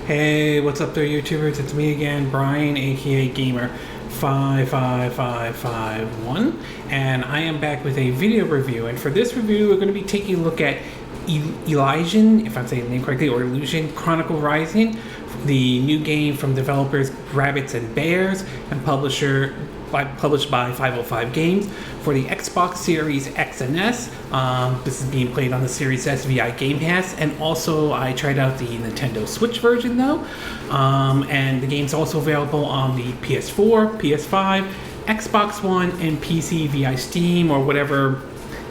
Hey, what's up there, YouTubers? It's me again, Brian, aka Gamer55551, and I am back with a video review. And for this review, we're going to be taking a look at Eiyuden, if I'm saying the name correctly, or Eiyuden Chronicle Rising, the new game from developers Rabbits and Bears and published by 505 Games for the Xbox Series X and S. This is being played on the Series S via Game Pass, and also I tried out the Nintendo Switch version though, and the game's also available on the PS4, PS5, Xbox One, and PC via Steam or whatever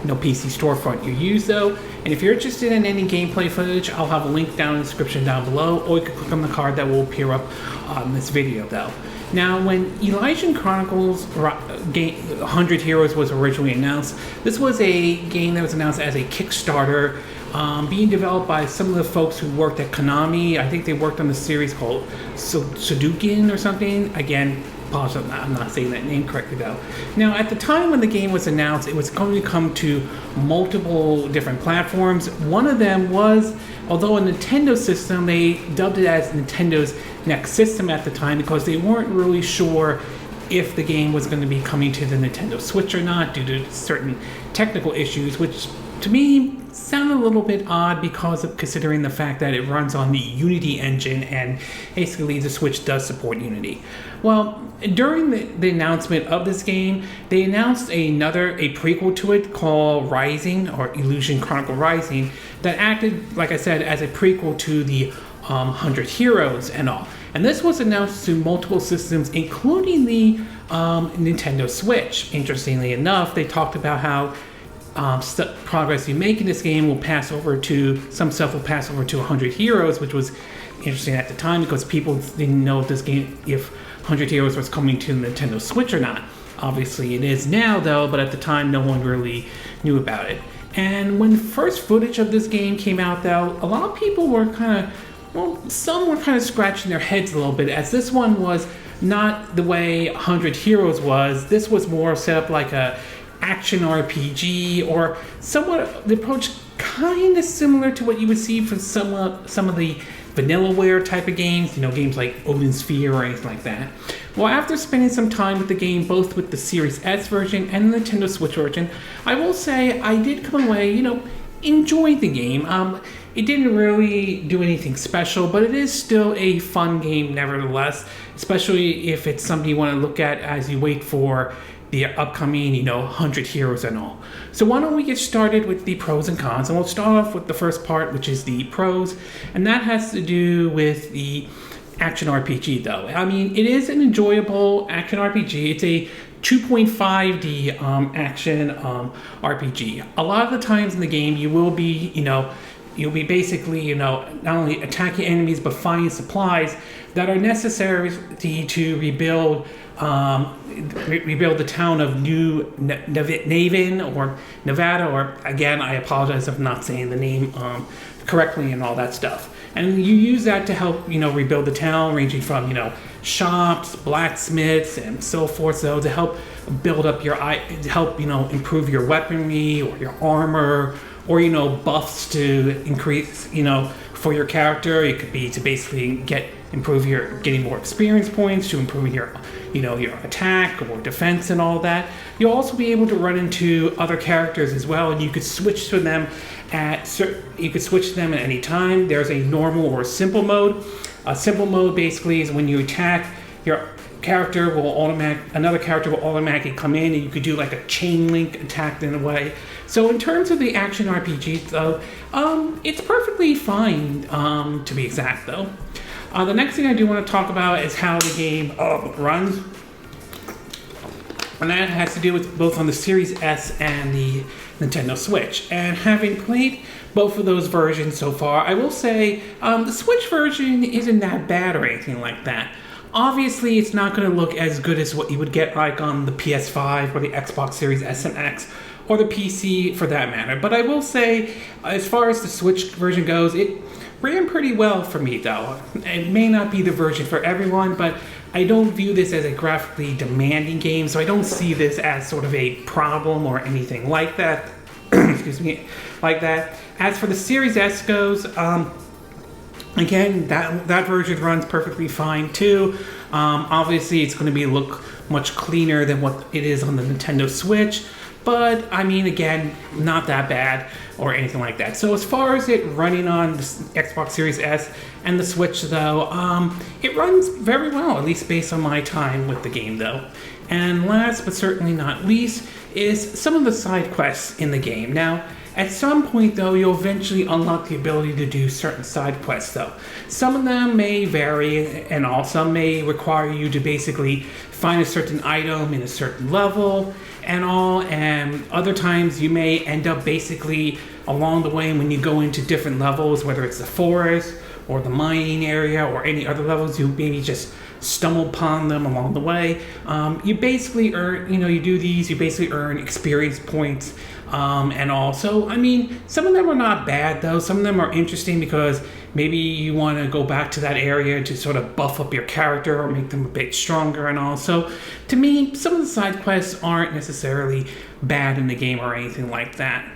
PC storefront you use though. And if you're interested in any gameplay footage, I'll have a link down in the description down below, or you can click on the card that will appear up on this video though. Now, when Eiyuden Chronicles 100 Heroes was originally announced, this was a game that was announced as a Kickstarter, being developed by some of the folks who worked at Konami. I think they worked on the series called Sudoku or something. Again, I'm not saying that name correctly though. Now, at the time when the game was announced, it was going to come to multiple different platforms. One of them was, although a Nintendo system, they dubbed it as Nintendo's Next System at the time because they weren't really sure if the game was going to be coming to the Nintendo Switch or not due to certain technical issues, which to me sounded a little bit odd because of considering the fact that it runs on the Unity engine and basically the Switch does support Unity. Well, during the announcement of this game, they announced a prequel to it called Rising, or Eiyuden Chronicle Rising, that acted, like I said, as a prequel to the 100 Heroes and all. And this was announced to multiple systems, including the Nintendo Switch. Interestingly enough, they talked about how progress you make in this game will pass over to, some stuff will pass over to 100 Heroes, which was interesting at the time because people didn't know if this game, if 100 Heroes was coming to the Nintendo Switch or not. Obviously it is now though, but at the time no one really knew about it. And when the first footage of this game came out though, a lot of people were some were kind of scratching their heads a little bit, as this one was not the way 100 Heroes was. This was more set up like a action RPG, or somewhat the approach kind of similar to what you would see from some of the vanillaware type of games, games like Odin Sphere or anything like that. Well, after spending some time with the game, both with the Series S version and the Nintendo Switch version, I will say I did come away, enjoying the game. It didn't really do anything special, but it is still a fun game nevertheless, especially if it's something you want to look at as you wait for the upcoming, 100 Heroes and all. So why don't we get started with the pros and cons, and we'll start off with the first part, which is the pros, and that has to do with the action RPG though. I mean, it is an enjoyable action RPG. It's a 2.5D action RPG. A lot of the times in the game, you will be, you'll be basically, not only attacking enemies, but finding supplies that are necessary to rebuild the town of New Naven or Nevada, or again, I apologize if I'm not saying the name correctly and all that stuff. And you use that to help, rebuild the town, ranging from, shops, blacksmiths, and so forth, so to help build up improve your weaponry or your armor, or, buffs to increase, for your character. It could be to basically getting more experience points to improve your attack or defense and all that. You'll also be able to run into other characters as well, and you could switch to them at any time. There's a normal or simple mode. A simple mode basically is when you attack, another character will automatically come in, and you could do like a chain link attack in a way. So in terms of the action RPG though, it's perfectly fine to be exact though. The next thing I do want to talk about is how the game runs. And that has to do with both on the Series S and the Nintendo Switch. And having played both of those versions so far, I will say the Switch version isn't that bad or anything like that. Obviously, it's not going to look as good as what you would get like on the PS5 or the Xbox Series S and X, or the PC for that matter. But I will say, as far as the Switch version goes, it ran pretty well for me though. It may not be the version for everyone, but I don't view this as a graphically demanding game, so I don't see this as sort of a problem or anything like that. Excuse me, like that. As for the Series S goes, Again, that version runs perfectly fine too. Obviously, it's going to look much cleaner than what it is on the Nintendo Switch, but I mean, again, not that bad or anything like that. So as far as it running on the Xbox Series S and the Switch, though, it runs very well, at least based on my time with the game, though. And last but certainly not least is some of the side quests in the game. Now, at some point, though, you'll eventually unlock the ability to do certain side quests, though. Some of them may vary, and all some may require you to basically find a certain item in a certain level and all, and other times you may end up basically along the way when you go into different levels, whether it's the forest or the mining area or any other levels, you maybe just stumble upon them along the way. You basically earn, you do these, you basically earn experience points. And also, I mean, some of them are not bad, though. Some of them are interesting because maybe you want to go back to that area to sort of buff up your character or make them a bit stronger and all. So, to me, some of the side quests aren't necessarily bad in the game or anything like that.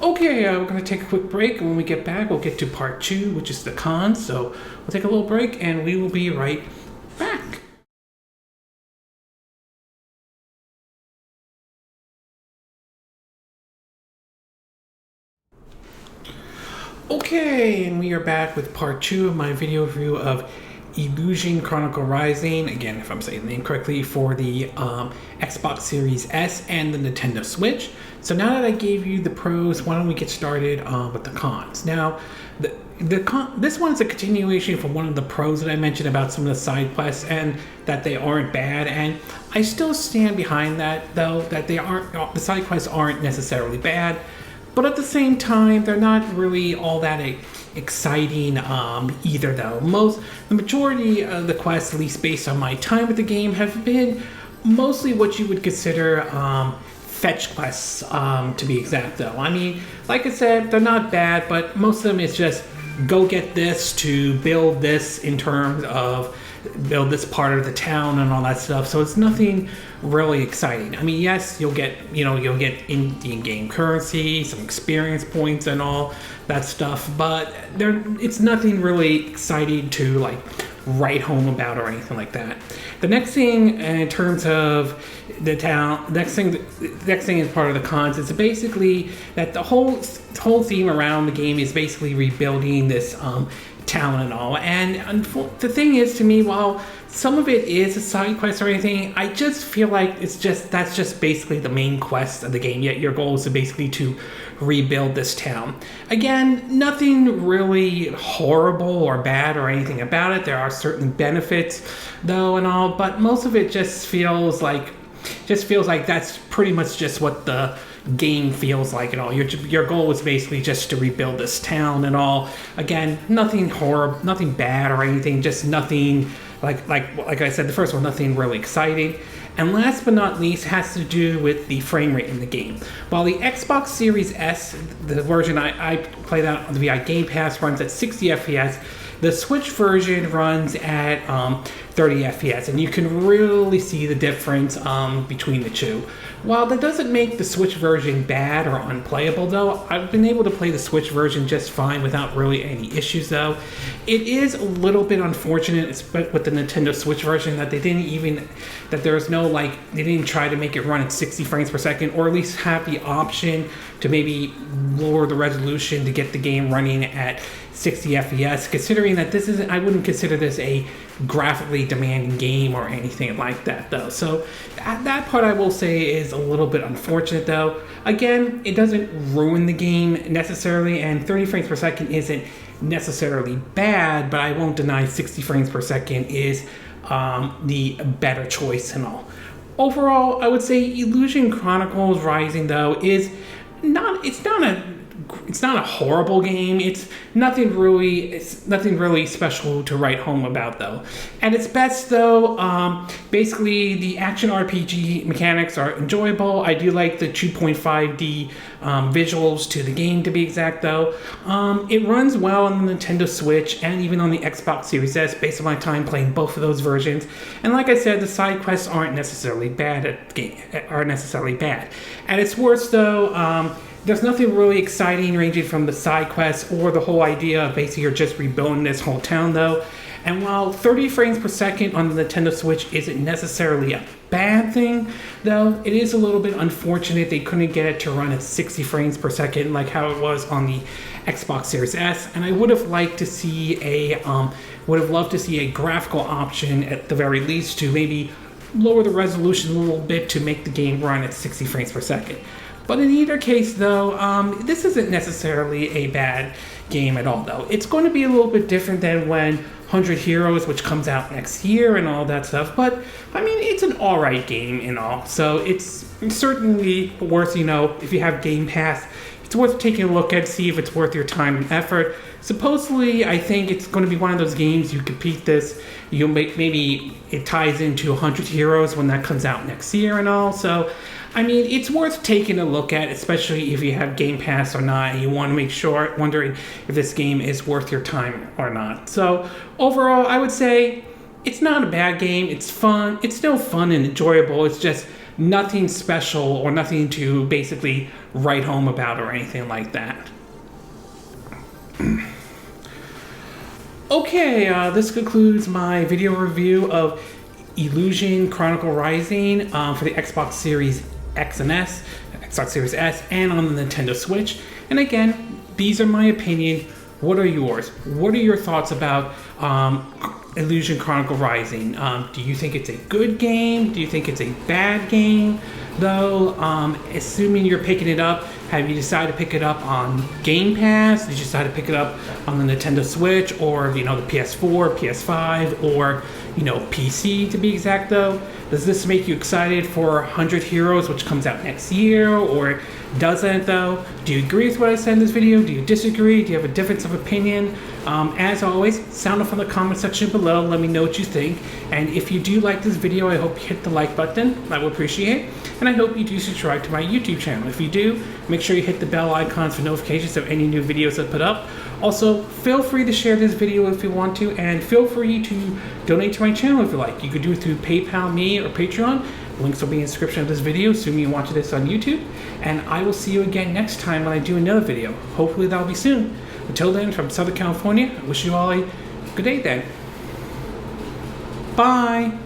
Okay, we're going to take a quick break, and when we get back, we'll get to part 2, which is the cons. So, we'll take a little break, and we will be right back. Okay, and we are back with part 2 of my video review of Eiyuden Chronicle Rising, again, if I'm saying the name correctly, for the Xbox Series S and the Nintendo Switch. So now that I gave you the pros, why don't we get started with the cons. Now, this one's a continuation from one of the pros that I mentioned about some of the side quests and that they aren't bad, and I still stand behind that, though, that the side quests aren't necessarily bad. But at the same time, they're not really all that exciting either, though. The majority of the quests, at least based on my time with the game, have been mostly what you would consider fetch quests, to be exact, though. I mean, like I said, they're not bad, but most of them is just go get this to build this in terms of build this part of the town and all that stuff. So it's nothing really exciting. I mean, yes, you'll get in-game currency, some experience points and all that stuff, but it's nothing really exciting to like write home about or anything like that. The next thing in terms of the town, next thing is part of the cons. It's basically that the whole theme around the game is basically rebuilding this town and all. And the thing is, to me, while some of it is a side quest or anything, I just feel like that's just basically the main quest of the game. Yet your goal is to basically to rebuild this town. Again, nothing really horrible or bad or anything about it. There are certain benefits, though, and all, but most of it just feels like that's pretty much just what the game feels like and all. Your goal is basically just to rebuild this town and all. Again, nothing horrible, nothing bad or anything, just nothing like I said, the first one, nothing really exciting. And last but not least has to do with the frame rate in the game. While the Xbox Series S, the version I played out on the VI Game Pass, runs at 60 FPS, the Switch version runs at 30 FPS, and you can really see the difference between the two. While that doesn't make the Switch version bad or unplayable, though, I've been able to play the Switch version just fine without really any issues, though. It is a little bit unfortunate with the Nintendo Switch version that they didn't try to make it run at 60 frames per second, or at least have the option to maybe lower the resolution to get the game running at 60 FPS, considering that I wouldn't consider this a graphically demanding game or anything like that, though. So that part I will say is a little bit unfortunate, though. Again, it doesn't ruin the game necessarily, and 30 frames per second isn't necessarily bad, but I won't deny 60 frames per second is the better choice and all. Overall, I would say Eiyuden Chronicles Rising, though, it's not a horrible game. It's nothing really special to write home about, though. At its best, though, basically the action RPG mechanics are enjoyable. I do like the 2.5D visuals to the game, to be exact, though. It runs well on the Nintendo Switch and even on the Xbox Series S, based on my time playing both of those versions. And like I said, the side quests aren't necessarily bad. At its worst, though, there's nothing really exciting ranging from the side quests or the whole idea of basically you're just rebuilding this whole town though. And while 30 frames per second on the Nintendo Switch isn't necessarily a bad thing, though, it is a little bit unfortunate they couldn't get it to run at 60 frames per second like how it was on the Xbox Series S. And I would have liked to see loved to see a graphical option at the very least to maybe lower the resolution a little bit to make the game run at 60 frames per second. But in either case, though, this isn't necessarily a bad game at all, though. It's going to be a little bit different than when 100 Heroes, which comes out next year and all that stuff. But, I mean, it's an alright game and all. So it's certainly worth, if you have Game Pass, it's worth taking a look at, see if it's worth your time and effort. Supposedly, I think it's going to be one of those games you compete this. You'll maybe it ties into 100 Heroes when that comes out next year and all. So, I mean, it's worth taking a look at, especially if you have Game Pass or not, and you want to make sure, wondering if this game is worth your time or not. So, overall, I would say it's not a bad game. It's fun. It's still fun and enjoyable. It's just nothing special or nothing to basically write home about or anything like that. Okay, this concludes my video review of Eiyuden Chronicle Rising for the Xbox Series X and S, Xbox Series S, and on the Nintendo Switch. And again, these are my opinion. What are yours? What are your thoughts about Eiyuden Chronicle Rising? Do you think it's a good game? Do you think it's a bad game? Though, assuming you're picking it up, have you decided to pick it up on Game Pass? Did you decide to pick it up on the Nintendo Switch or, the PS4, PS5, or, PC to be exact though? Does this make you excited for 100 Heroes, which comes out next year, or doesn't though? Do you agree with what I said in this video? Do you disagree? Do you have a difference of opinion? As always, sound off in the comment section below. Let me know what you think. And if you do like this video, I hope you hit the like button. I will appreciate it. And I hope you do subscribe to my YouTube channel. If you do, make sure you hit the bell icons for notifications of any new videos I put up. Also, feel free to share this video if you want to, and feel free to donate to my channel if you like. You could do it through PayPal, me, or Patreon. Links will be in the description of this video, assuming you watch this on YouTube. And I will see you again next time when I do another video. Hopefully that'll be soon. Until then, from Southern California, I wish you all a good day then. Bye!